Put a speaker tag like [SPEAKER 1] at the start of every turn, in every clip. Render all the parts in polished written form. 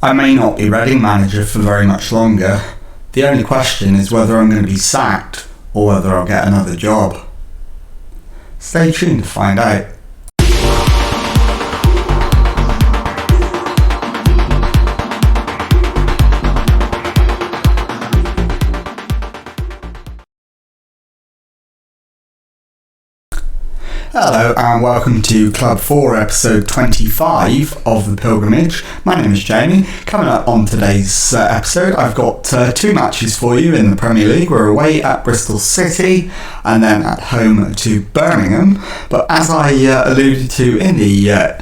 [SPEAKER 1] I may not be Reading manager for very much longer. The only question is whether I'm going to be sacked or whether I'll get another job. Stay tuned to find out. Hello and welcome to Club 4 episode 25 of The Pilgrimage. My name is Jamie. Coming up on today's episode, I've got two matches for you in the Premier League. We're away at Bristol City and then at home to Birmingham. But as I alluded to in the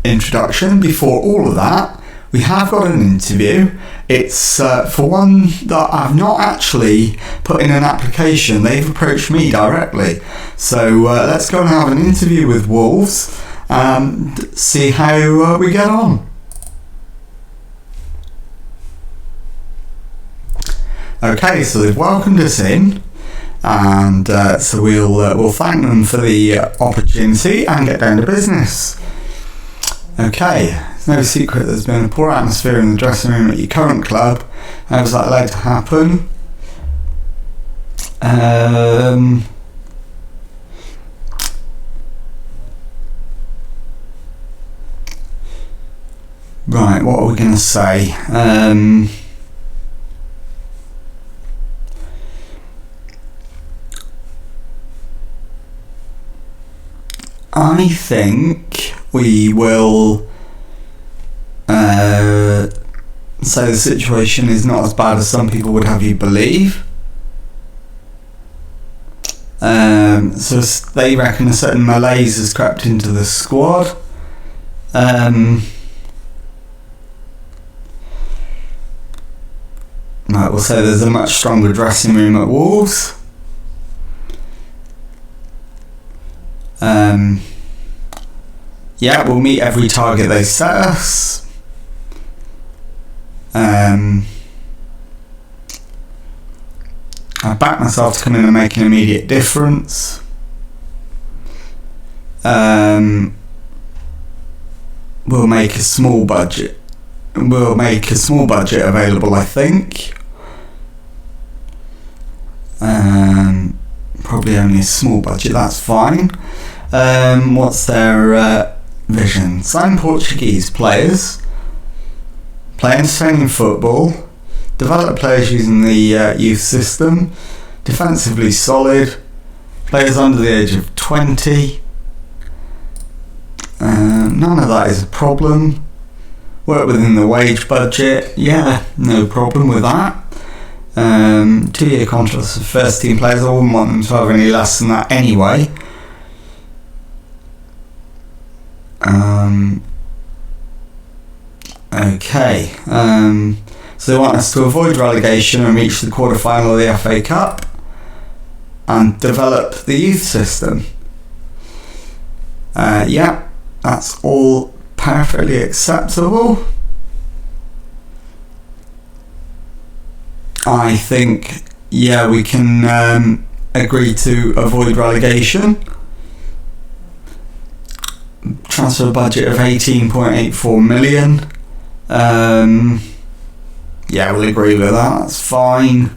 [SPEAKER 1] introduction, before all of that, we have got an interview. It's for one that I've not actually put in an application. They've approached me directly. So let's go and have an interview with Wolves and see how we get on. Okay, so they've welcomed us in, and so we'll thank them for the opportunity and get down to business. Okay. It's no secret there's been a poor atmosphere in the dressing room at your current club. How was that allowed to happen? Right, what are we going to say? I think we will say the situation is not as bad as some people would have you believe. So they reckon a certain malaise has crept into the squad. Right, we'll say there's a much stronger dressing room at Wolves. Yeah, we'll meet every target they set us. I back myself to come in and make an immediate difference. We'll make a small budget. We'll make a small budget available, I think. Probably only a small budget, that's fine. What's their vision? Sign Portuguese players, play entertaining football, develop players using the youth system, defensively solid, players under the age of 20. None of that is a problem. Work within the wage budget, yeah, no problem with that. 2-year contracts for first team players, I wouldn't want them to have any less than that anyway. Okay, so they want us to avoid relegation and reach the quarter-final of the FA Cup and develop the youth system. Yeah, that's all perfectly acceptable. I think, yeah, we can agree to avoid relegation. Transfer budget of 18.84 million. Yeah, we'll agree with that, that's fine.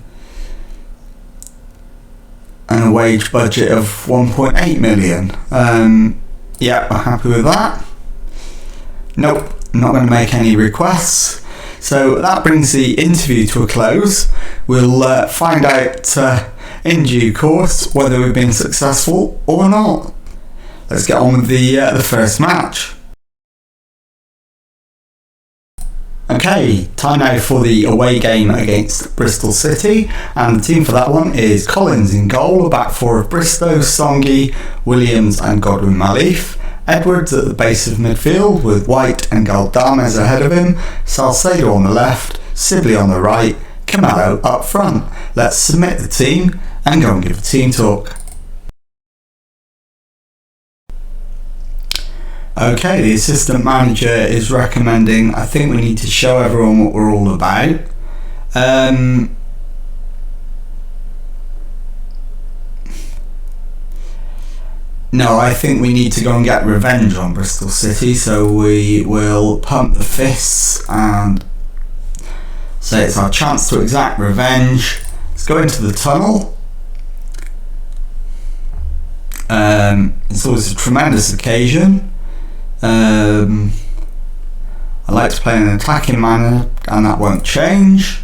[SPEAKER 1] And a wage budget of 1.8 million. Yeah, we're happy with that. Nope, not going to make any requests. So that brings the interview to a close. We'll find out in due course whether we've been successful or not. Let's get on with the first match. Okay, time now for the away game against Bristol City, and the team for that one is Collins in goal, a back four of Bristow, Songi, Williams and Godwin Malif, Edwards at the base of midfield with White and Galdames ahead of him, Salcedo on the left, Sibley on the right, Camaro up front. Let's submit the team and go and give the team talk. Okay, the assistant manager is recommending, I think we need to show everyone what we're all about. No, I think we need to go and get revenge on Bristol City, so we will pump the fists and So it's our chance to exact revenge. Let's go into the tunnel. It's always a tremendous occasion. I like to play in an attacking manner, and that won't change.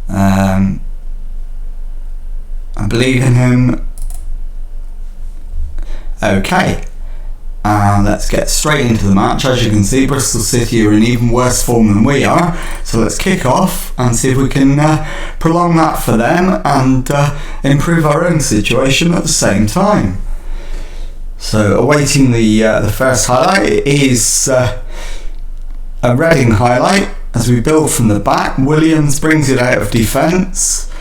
[SPEAKER 1] I believe in him. Okay, let's get straight into the match. As you can see, Bristol City are in even worse form than we are, so let's kick off and see if we can prolong that for them and improve our own situation at the same time. So awaiting the first highlight. It is a Reading highlight as we build from the back. Williams brings it out of defence.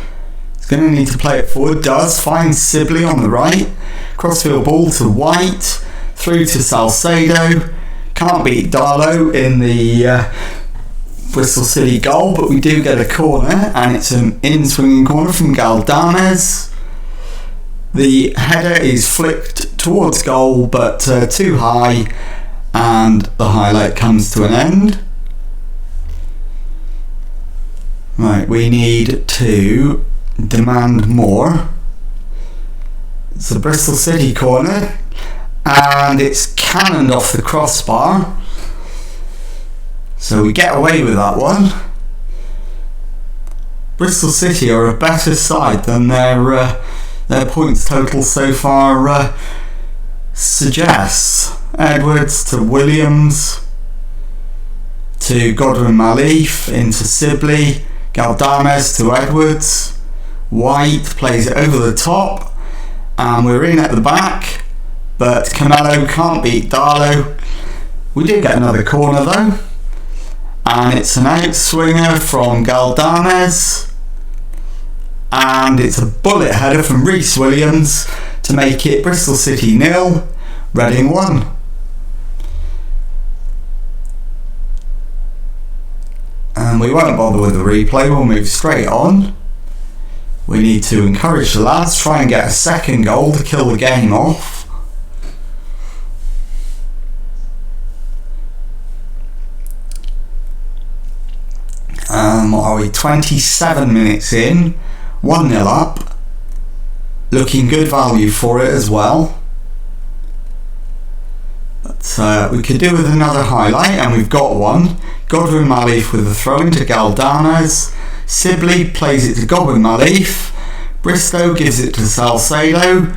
[SPEAKER 1] He's going to need to play it forward. Does. Finds Sibley on the right. Crossfield ball to White. Through to Salcedo. Can't beat Darlow in the Bristol City goal, but we do get a corner, and it's an in-swinging corner from Galdames. The header is flicked towards goal, but too high, and the highlight comes to an end. Right, we need to demand more. It's a Bristol City corner, and it's cannoned off the crossbar. So we get away with that one. Bristol City are a better side than their points total so far suggests. Edwards to Williams to Godwin Malif into Sibley. Galdames to Edwards. White plays it over the top, and we're in at the back, but Camelo can't beat Darlow. We do get another corner though, and it's an outswinger from Galdames, and it's a bullet header from Rhys Williams to make it Bristol City 0, Reading 1. And we won't bother with the replay, we'll move straight on. We need to encourage the lads, try and get a second goal to kill the game off. What are we, 27 minutes in, 1-0 up. Looking good value for it as well. But we could do with another highlight, and we've got one. Godwin Malif with the throw into Galdames. Sibley plays it to Godwin Malif. Bristow gives it to Salcedo,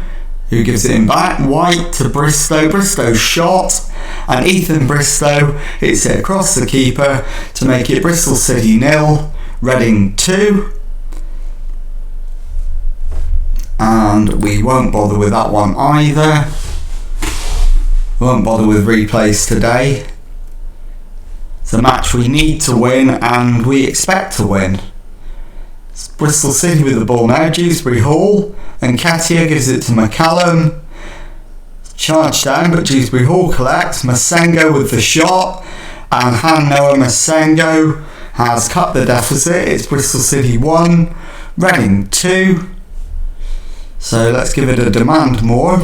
[SPEAKER 1] who gives it in back. White to Bristow. Bristow's shot, and Ethan Bristow hits it across the keeper to make it Bristol City 0, Reading 2. And we won't bother with that one either. We won't bother with replays today. It's a match we need to win, and we expect to win. It's Bristol City with the ball now. Dewsbury Hall, and Katia gives it to McCallum. Charge down, but Dewsbury Hall collects. Masengo with the shot, and Noah Masengo has cut the deficit. It's Bristol City 1, Reading 2. So let's give it a demand more.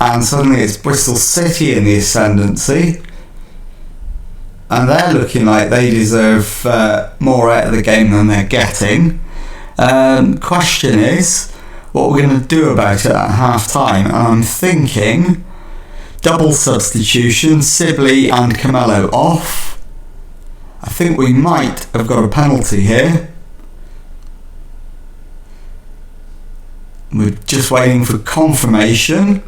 [SPEAKER 1] And suddenly it's Bristol City in the ascendancy, and they're looking like they deserve more out of the game than they're getting. Question is, what we're going to do about it at half time, and I'm thinking double substitution, Sibley and Camelo off. I think we might have got a penalty here. We're just waiting for confirmation.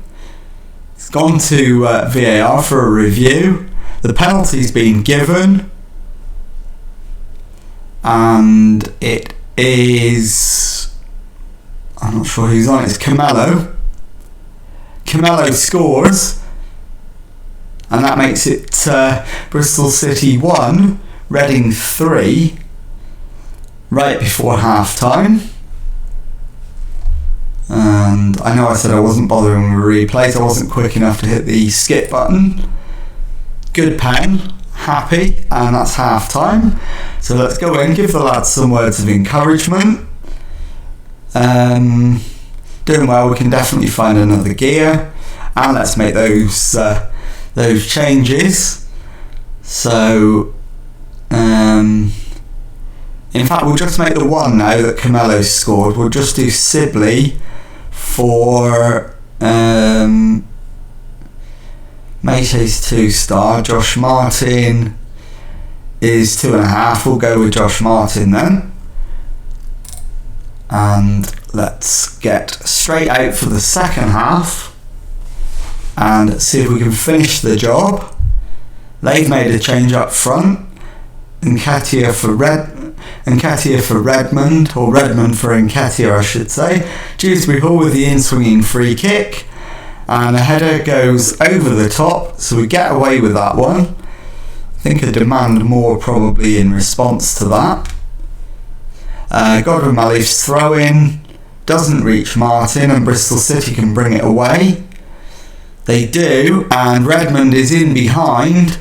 [SPEAKER 1] It's gone to VAR for a review. The penalty's been given, and it is, I'm not sure who's on it, it's Camelo. Camelo scores, and that makes it Bristol City 1, Reading 3, right before half time. And I know I said I wasn't bothering with replays, I wasn't quick enough to hit the skip button. Good pen, happy, and that's half time. So let's go in, give the lads some words of encouragement. Doing well, we can definitely find another gear, and let's make those those changes. So, in fact, we'll just make the one now that Camelo scored. We'll just do Sibley for Mate's 2-star. Josh Martin is 2.5. We'll go with Josh Martin then. And let's get straight out for the second half and see if we can finish the job. They've made a change up front. Nketiah for Redmond, or Redmond for Nketiah, I should say. Dewsbury Hall with the in-swinging free kick, and a header goes over the top, so we get away with that one. I think a demand more probably in response to that. Godwin Malif's throw-in doesn't reach Martin, and Bristol City can bring it away. They do, and Redmond is in behind,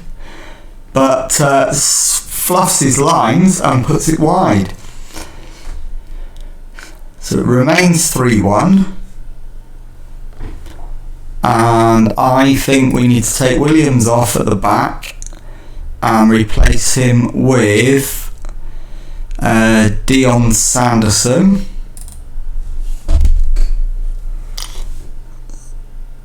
[SPEAKER 1] but fluffs his lines and puts it wide. So it remains 3-1. And I think we need to take Williams off at the back and replace him with Dion Sanderson.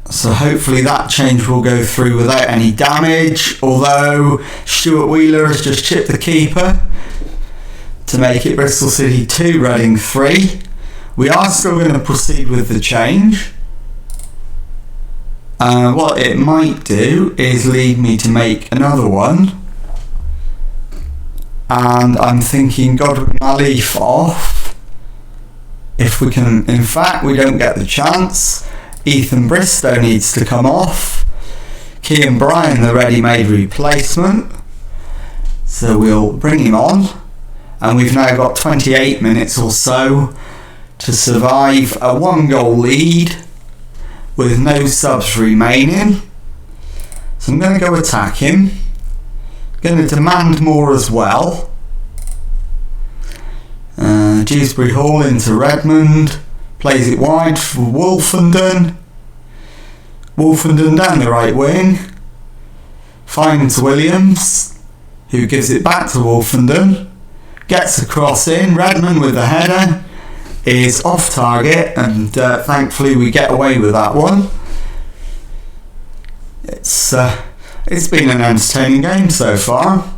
[SPEAKER 1] So hopefully that change will go through without any damage, although Stuart Wheeler has just chipped the keeper to make it Bristol City 2, Reading 3. We are still going to proceed with the change. What it might do is lead me to make another one. And I'm thinking Godwin Malif off. If we can, in fact, we don't get the chance. Ethan Bristow needs to come off. Kean Bryan, the ready-made replacement. So we'll bring him on. And we've now got 28 minutes or so to survive a 1-goal lead with no subs remaining. So I'm going to go attack him. Going to demand more as well. Dewsbury Hall into Redmond. Plays it wide for Wolfenden. Wolfenden down the right wing. Finds Williams, who gives it back to Wolfenden. Gets a cross in. Redmond with the header is off target, and thankfully we get away with that one. It's been an entertaining game so far.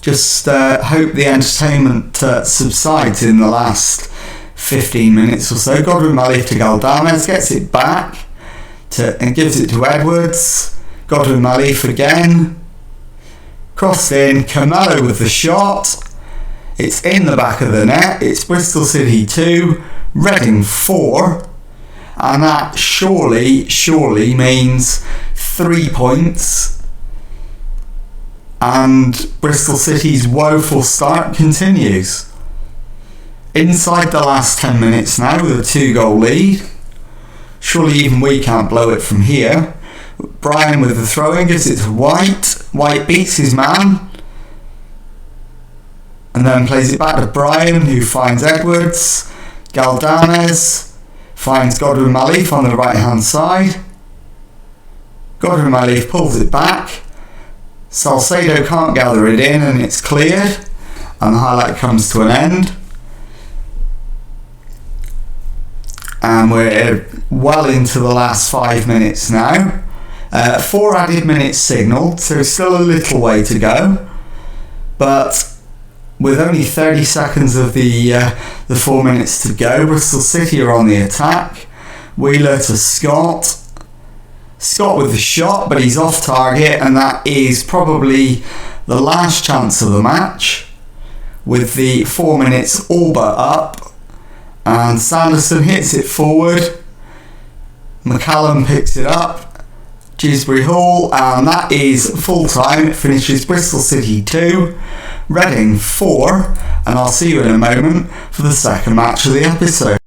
[SPEAKER 1] Just hope the entertainment subsides in the last 15 minutes or so. Godwin Malif to Galdames, gets it back and gives it to Edwards. Godwin Malif again. Crossed in. Camelo with the shot. It's in the back of the net. It's Bristol City 2, Reading 4. And that surely means 3 points. And Bristol City's woeful start continues. Inside the last 10 minutes now with a 2-goal lead. Surely even we can't blow it from here. Bryan with the throw-in gives it to White. White beats his man. And then plays it back to Bryan, who finds Edwards. Galdames finds Godwin Malif on the right hand side. Godwin Malif pulls it back. Salcedo can't gather it in, and it's cleared. And the highlight comes to an end. And we're well into the last 5 minutes now. 4 added minutes signalled, so still a little way to go. But with only 30 seconds of the 4 minutes to go, Bristol City are on the attack. Wheeler to Scott. Scott with the shot, but he's off target, and that is probably the last chance of the match. With the 4 minutes all but up. And Sanderson hits it forward. McCallum picks it up. Dewsbury Hall, and that is full time. It finishes Bristol City 2, Reading 4, and I'll see you in a moment for the second match of the episode.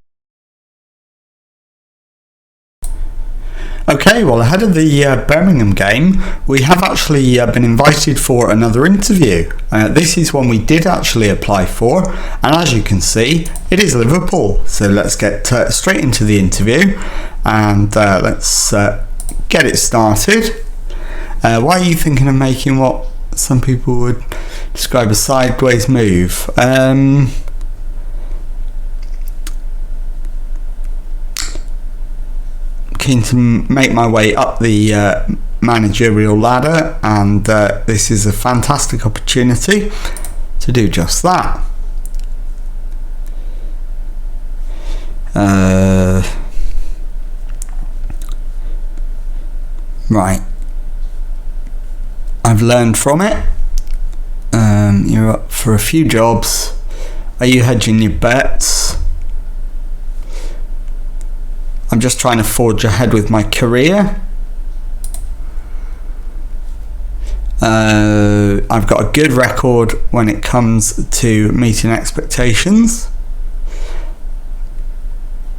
[SPEAKER 1] Okay, well, ahead of the Birmingham game, we have actually been invited for another interview. This is one we did actually apply for, and as you can see, it is Liverpool. So let's get straight into the interview, and let's get it started. Why are you thinking of making what some people would describe as sideways move? Keen to make my way up the managerial ladder, and this is a fantastic opportunity to do just that. Right, I've learned from it. You're up for a few jobs. Are you hedging your bets? I'm just trying to forge ahead with my career. I've got a good record when it comes to meeting expectations.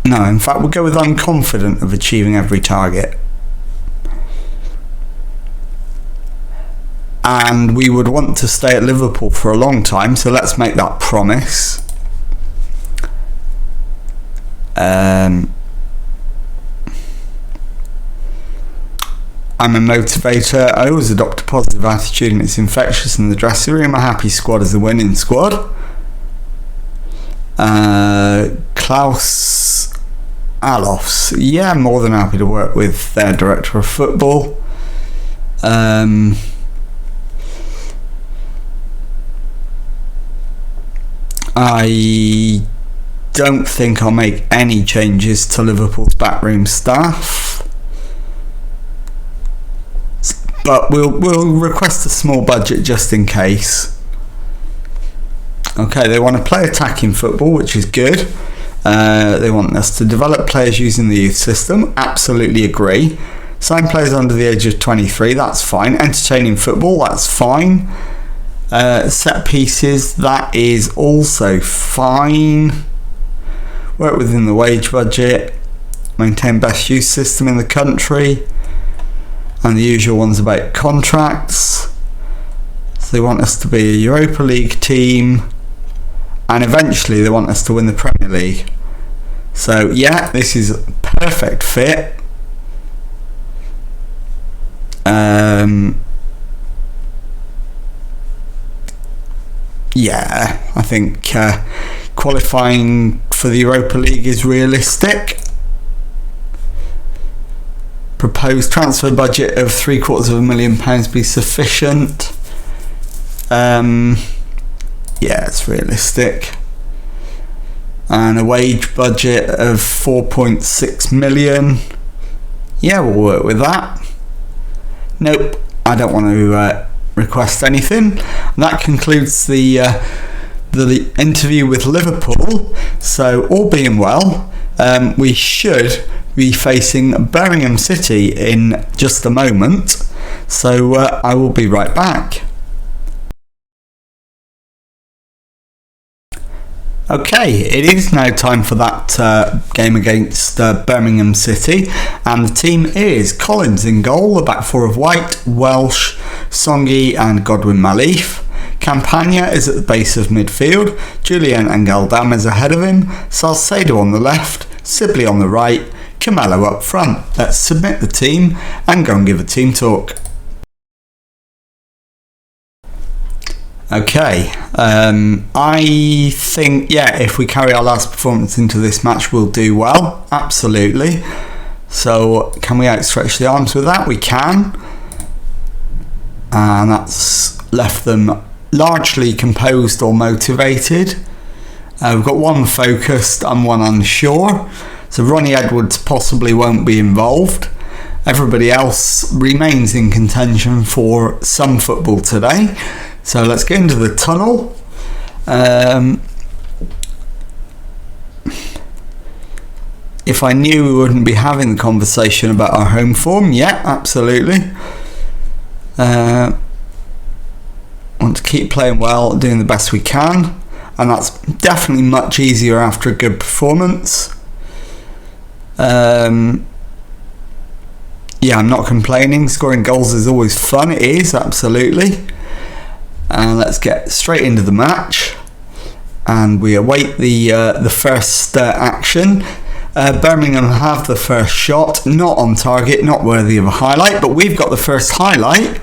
[SPEAKER 1] No, in fact, we'll go with I'm confident of achieving every target. And we would want to stay at Liverpool for a long time, so let's make that promise. I'm a motivator. I always adopt a positive attitude, and it's infectious in the dressing room. A happy squad is a winning squad. Klaus Alofs. Yeah, I'm more than happy to work with their director of football. I don't think I'll make any changes to Liverpool's backroom staff, but we'll request a small budget just in case. Okay, they want to play attacking football, which is good. They want us to develop players using the youth system. Absolutely agree. Sign players under the age of 23. That's fine. Entertaining football. That's fine. Set pieces. That is also fine. Work within the wage budget. Maintain best youth system in the country. And the usual ones about contracts. So they want us to be a Europa League team, and eventually they want us to win the Premier League. So yeah, this is a perfect fit. Yeah, I think qualifying for the Europa League is realistic. Proposed transfer budget of £750,000 be sufficient. Yeah, it's realistic. And a wage budget of 4.6 million. Yeah, we'll work with that. Nope, I don't want to request anything. That concludes the interview with Liverpool. So all being well, we should be facing Birmingham City in just a moment. So I will be right back. Okay, it is now time for that game against Birmingham City, and the team is Collins in goal, the back four of White, Welsh, Songi and Godwin Malif. Campagna is at the base of midfield, Julian and Galdam is ahead of him, Salcedo on the left, Sibley on the right, Camelo up front. Let's submit the team and go and give a team talk. Okay, I think, yeah, if we carry our last performance into this match, we'll do well, absolutely. So, can we outstretch the arms with that? We can. And that's left them largely composed or motivated. We've got one focused and one unsure. So, Ronnie Edwards possibly won't be involved. Everybody else remains in contention for some football today. So let's get into the tunnel. If I knew we wouldn't be having the conversation about our home form, yeah, absolutely. Want to keep playing well, doing the best we can, and that's definitely much easier after a good performance. Yeah, I'm not complaining. Scoring goals is always fun. It is, absolutely. And let's get straight into the match, and we await the first action. Birmingham have the first shot, not on target, not worthy of a highlight, but we've got the first highlight,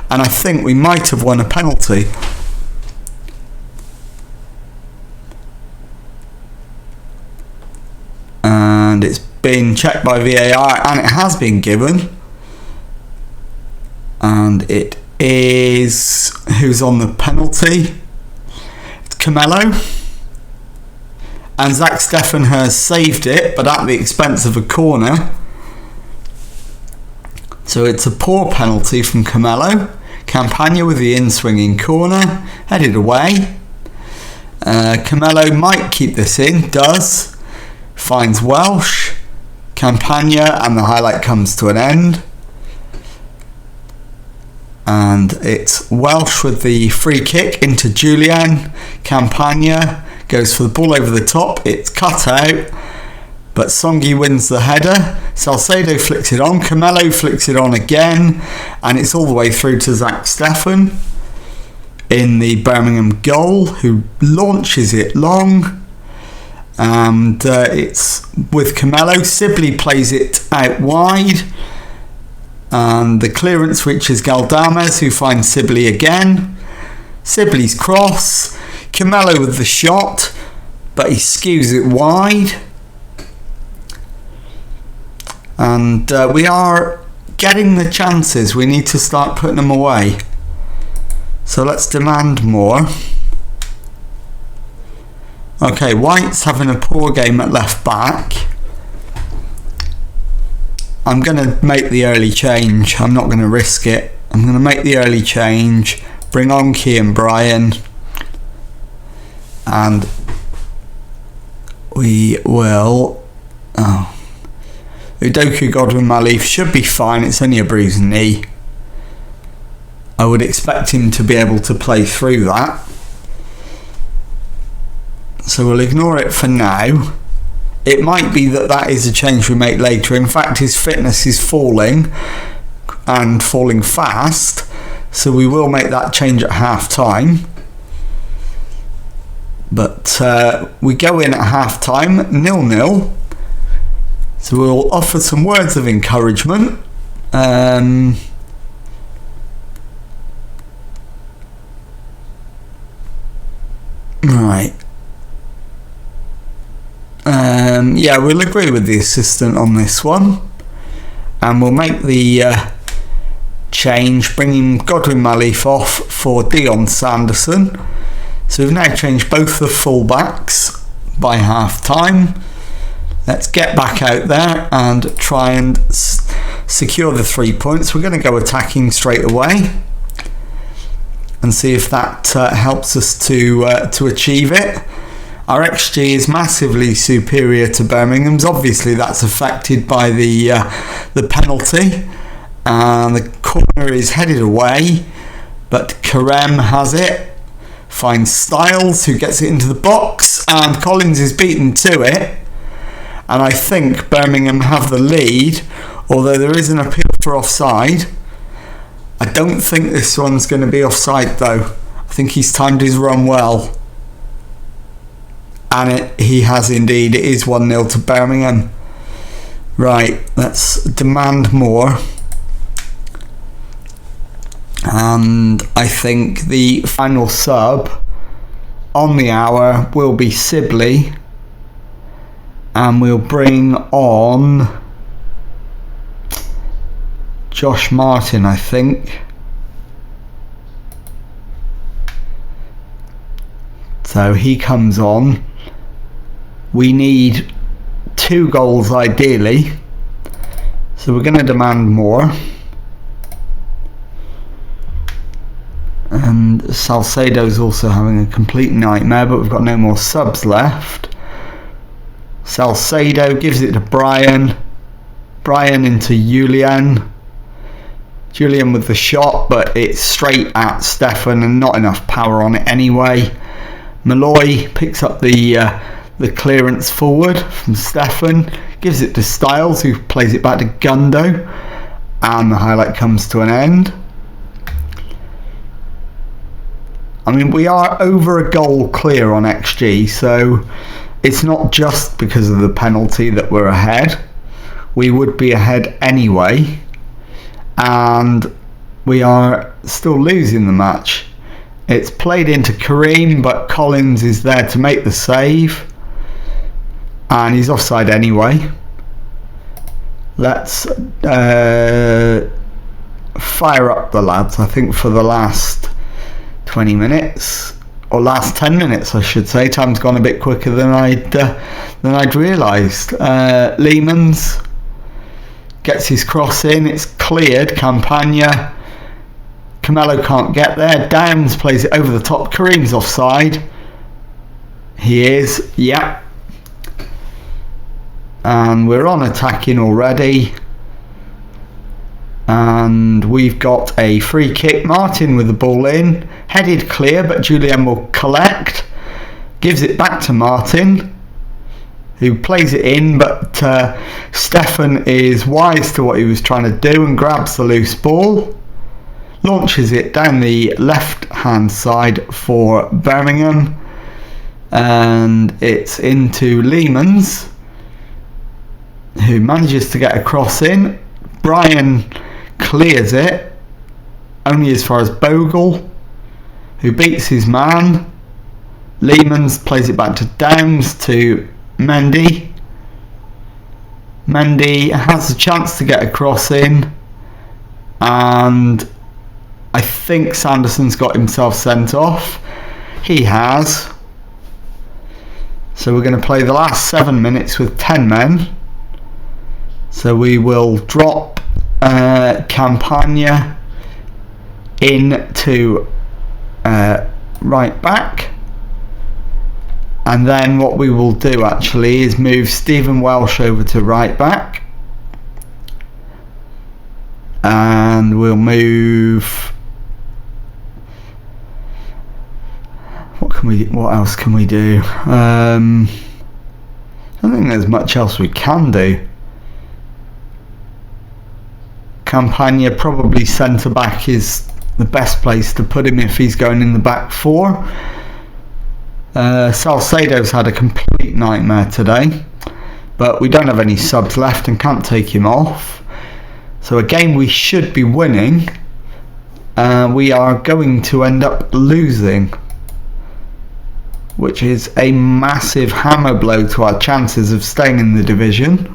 [SPEAKER 1] and I think we might have won a penalty. And it's been checked by VAR, and it has been given. And it is... who's on the penalty? It's Camello. And Zach Steffen has saved it, but at the expense of a corner. So it's a poor penalty from Camello. Campagna with the in-swinging corner, headed away. Camello might keep this in, does. Finds Welsh. Campagna, and the highlight comes to an end. And it's Welsh with the free kick into Julian. Campagna goes for the ball over the top, it's cut out, but Songi wins the header. Salcedo flicks it on, Camello flicks it on again, and it's all the way through to Zach Steffen in the Birmingham goal, who launches it long, and it's with Camello. Sibley plays it out wide, and the clearance reaches Galdames, who finds Sibley again. Sibley's cross, Camello with the shot, but he skews it wide. And we are getting the chances. We need to start putting them away. So let's demand more. Okay, White's having a poor game at left back. I'm going to make the early change. I'm not going to risk it. I'm going to make the early change. Bring on Key and Brian. And we will... Udoku Godwin Malif should be fine. It's only a bruised knee. I would expect him to be able to play through that. So we'll ignore it for now. It might be that that is a change we make later. In fact, his fitness is falling, and falling fast. So we will make that change at half time. But we go in at half time, 0-0. So we'll offer some words of encouragement. Right. Yeah, we'll agree with the assistant on this one. And we'll make the change, bringing Godwin Malif off for Dion Sanderson. So we've now changed both the full-backs by half-time. Let's get back out there and try and secure the 3 points. We're going to go attacking straight away and see if that helps us to achieve it. Our XG is massively superior to Birmingham's. Obviously, that's affected by the penalty. And the corner is headed away, but Karem has it. Finds Styles, who gets it into the box, and Collins is beaten to it. And I think Birmingham have the lead, although there is an appeal for offside. I don't think this one's going to be offside, though. I think he's timed his run well. And he has indeed. It is 1-0 to Birmingham. Right, let's demand more. And I think the final sub on the hour will be Sibley. And we'll bring on Josh Martin, I think. So he comes on. We need 2 goals ideally. So we're going to demand more. And Salcedo's also having a complete nightmare, but we've got no more subs left. Salcedo gives it to Brian. Brian into Julian. Julian with the shot, but it's straight at Steffen and not enough power on it anyway. Malloy picks up the clearance forward from Steffen, gives it to Styles, who plays it back to Gundo, and the highlight comes to an end. I mean, we are over a goal clear on XG, so it's not just because of the penalty that we're ahead. We would be ahead anyway, and we are still losing the match. It's played into Kareem, but Collins is there to make the save, and he's offside anyway. Let's fire up the lads, I think, for the last 20 minutes, or last 10 minutes I should say. Time's gone a bit quicker than I'd realised. Lehmans gets his cross in, it's cleared. Campagna, Camelo can't get there. Downs plays it over the top. Kareem's offside. He is, yeah. And we're on attacking already. And we've got a free kick. Martin with the ball in. Headed clear, but Julien will collect. Gives it back to Martin, who plays it in, but Stefan is wise to what he was trying to do and grabs the loose ball. Launches it down the left-hand side for Birmingham. And it's into Lehmans, who manages to get a cross in. Brian clears it only as far as Bogle, who beats his man. Lehmans plays it back to Downs to Mendy. Mendy has a chance to get a cross in, and I think Sanderson's got himself sent off. He has. So we're going to play the last 7 minutes with 10 men. So we will drop Campagna into right back, and then what we will do actually is move Stephen Welsh over to right back, and we'll move, what else can we do? I don't think there's much else we can do. Campagna, probably centre back, is the best place to put him if he's going in the back four. Salcedo's had a complete nightmare today, but we don't have any subs left and can't take him off. So a game we should be winning, we are going to end up losing, which is a massive hammer blow to our chances of staying in the division.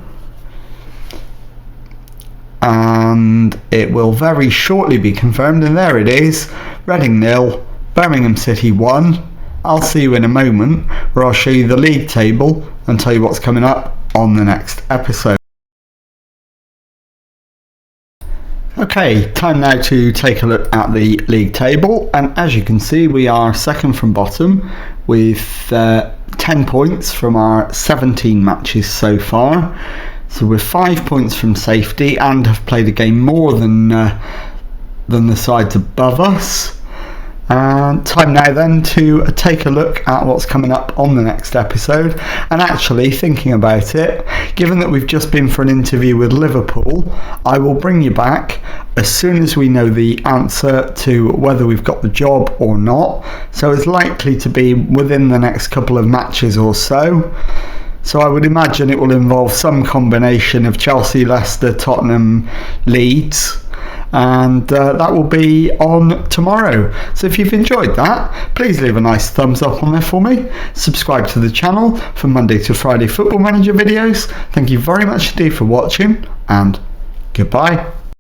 [SPEAKER 1] And it will very shortly be confirmed, and there it is. Reading 0, Birmingham City 1. I'll see you in a moment, where I'll show you the league table and tell you what's coming up on the next episode. Okay, time now to take a look at the league table, and as you can see, we are second from bottom with 10 points from our 17 matches so far. So we're 5 points from safety and have played a game more than the sides above us. And time now then to take a look at what's coming up on the next episode. And actually, thinking about it, given that we've just been for an interview with Liverpool, I will bring you back as soon as we know the answer to whether we've got the job or not. So it's likely to be within the next couple of matches or so. So I would imagine it will involve some combination of Chelsea, Leicester, Tottenham, Leeds, and that will be on tomorrow. So if you've enjoyed that, please leave a nice thumbs up on there for me. Subscribe to the channel for Monday to Friday Football Manager videos. Thank you very much indeed for watching, and goodbye.